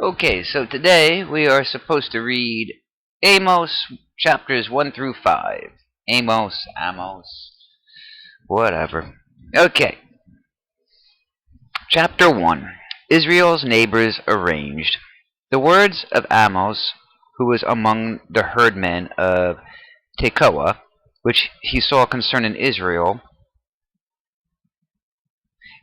Okay, so today we are supposed to read Amos chapters 1 through 5. Amos, whatever. Okay, chapter 1. Israel's neighbors arranged. The words of Amos, who was among the herdmen of Tekoa, which he saw concerning Israel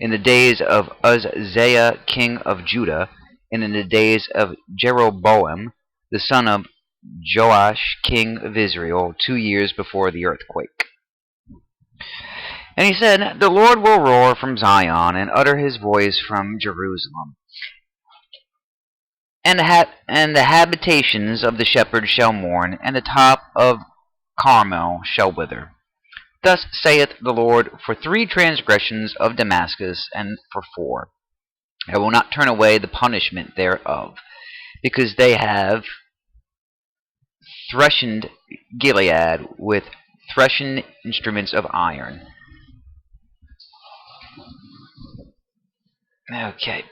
in the days of Uzziah king of Judah, and in the days of Jeroboam the son of Joash king of Israel, 2 years before the earthquake. And he said, The Lord will roar from Zion, and utter his voice from Jerusalem. And the habitations of the shepherds shall mourn, and the top of Carmel shall wither. Thus saith the Lord, for 3 transgressions of Damascus, and for 4, I will not turn away the punishment thereof, because they have threshed Gilead with threshing instruments of iron. Okay.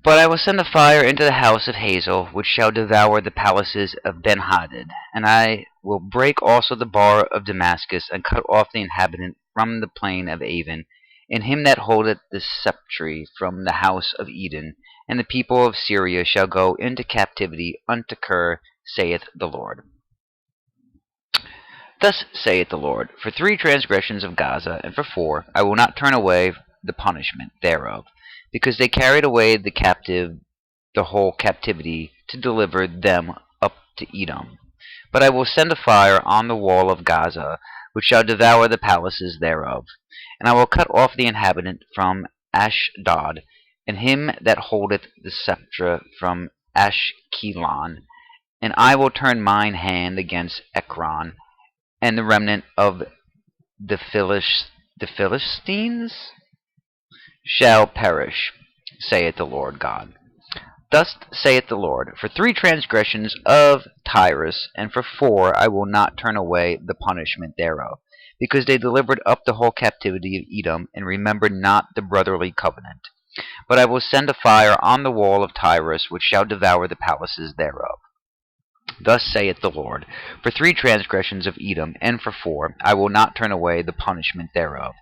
But I will send a fire into the house of Hazel, which shall devour the palaces of Ben-Hadad, and I will break also the bar of Damascus, and cut off the inhabitant from the plain of Avon, and him that holdeth the sceptre from the house of Eden, and the people of Syria shall go into captivity unto Kir, saith the Lord. Thus saith the Lord, for 3 transgressions of Gaza, and for 4, I will not turn away the punishment thereof, because they carried away the whole captivity, to deliver them up to Edom. But I will send a fire on the wall of Gaza, which shall devour the palaces thereof. And I will cut off the inhabitant from Ashdod, and him that holdeth the sceptre from Ashkelon. And I will turn mine hand against Ekron, and the remnant of the Philistines shall perish, saith the Lord God. Thus saith the Lord, for 3 transgressions of Tyrus, and for 4 I will not turn away the punishment thereof, because they delivered up the whole captivity of Edom, and remembered not the brotherly covenant. But I will send a fire on the wall of Tyrus, which shall devour the palaces thereof. Thus saith the Lord, for 3 transgressions of Edom, and for 4, I will not turn away the punishment thereof,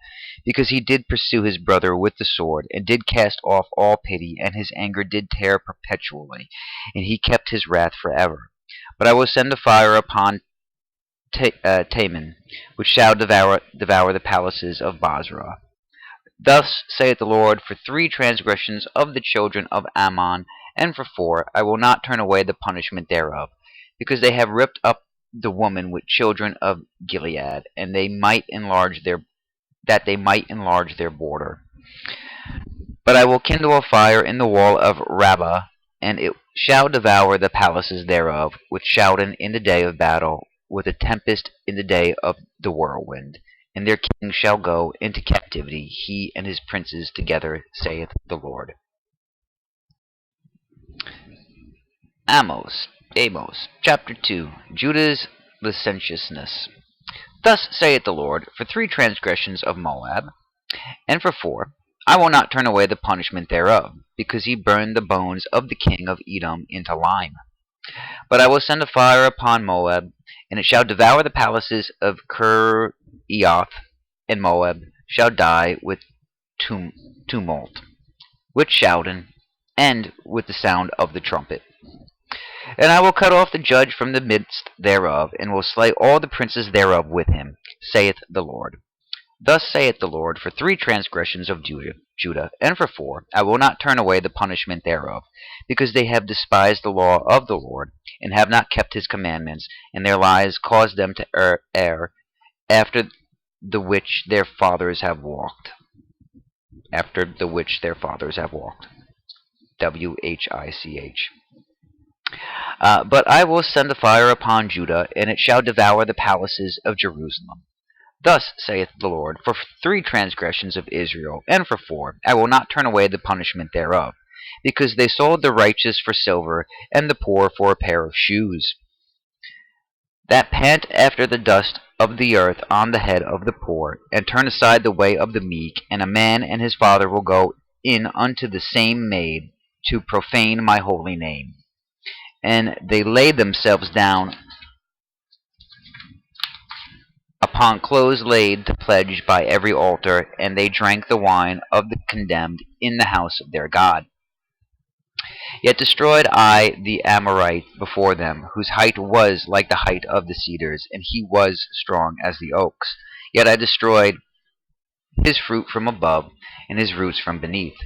because he did pursue his brother with the sword, and did cast off all pity, and his anger did tear perpetually, and he kept his wrath forever. But I will send a fire upon Taman, which shall devour the palaces of Basra. Thus saith the Lord, for 3 transgressions of the children of Ammon, and for 4, I will not turn away the punishment thereof, because they have ripped up the woman with children of Gilead, and they might enlarge their border. But I will kindle a fire in the wall of Rabbah, and it shall devour the palaces thereof, with shouting in the day of battle, with a tempest in the day of the whirlwind. And their king shall go into captivity, he and his princes together, saith the Lord. Amos, chapter 2. Judah's licentiousness. Thus saith the Lord, for 3 transgressions of Moab, and for 4, I will not turn away the punishment thereof, because he burned the bones of the king of Edom into lime. But I will send a fire upon Moab, and it shall devour the palaces of Kir-Eoth, and Moab shall die with tumult, with shouting, and with the sound of the trumpet. And I will cut off the judge from the midst thereof, and will slay all the princes thereof with him, saith the Lord. Thus saith the Lord, for 3 transgressions of Judah, and for 4, I will not turn away the punishment thereof, because they have despised the law of the Lord, and have not kept his commandments, and their lies caused them to err after the which their fathers have walked. WHICH. But I will send a fire upon Judah, and it shall devour the palaces of Jerusalem. Thus saith the Lord, for 3 transgressions of Israel, and for 4, I will not turn away the punishment thereof, because they sold the righteous for silver, and the poor for a pair of shoes, that pant after the dust of the earth on the head of the poor, and turn aside the way of the meek, and a man and his father will go in unto the same maid, to profane my holy name. And they laid themselves down upon clothes laid to pledge by every altar, and they drank the wine of the condemned in the house of their God. Yet destroyed I the Amorite before them, whose height was like the height of the cedars, and he was strong as the oaks. Yet I destroyed his fruit from above, and his roots from beneath.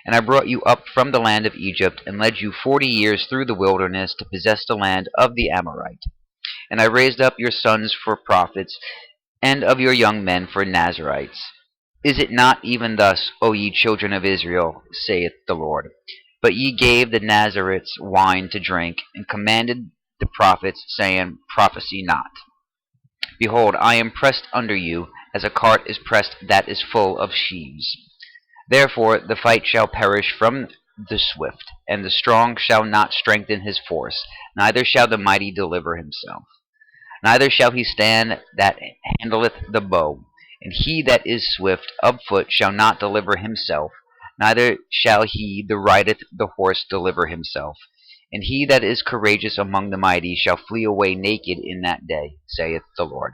And I brought you up from the land of Egypt, and led you 40 years through the wilderness to possess the land of the Amorite. And I raised up your sons for prophets, and of your young men for Nazarites. Is it not even thus, O ye children of Israel, saith the Lord? But ye gave the Nazarites wine to drink, and commanded the prophets, saying, Prophesy not. Behold, I am pressed under you, as a cart is pressed that is full of sheaves. Therefore the fight shall perish from the swift, and the strong shall not strengthen his force, neither shall the mighty deliver himself. Neither shall he stand that handleth the bow, and he that is swift of foot shall not deliver himself, neither shall he that rideth the horse deliver himself. And he that is courageous among the mighty shall flee away naked in that day, saith the Lord.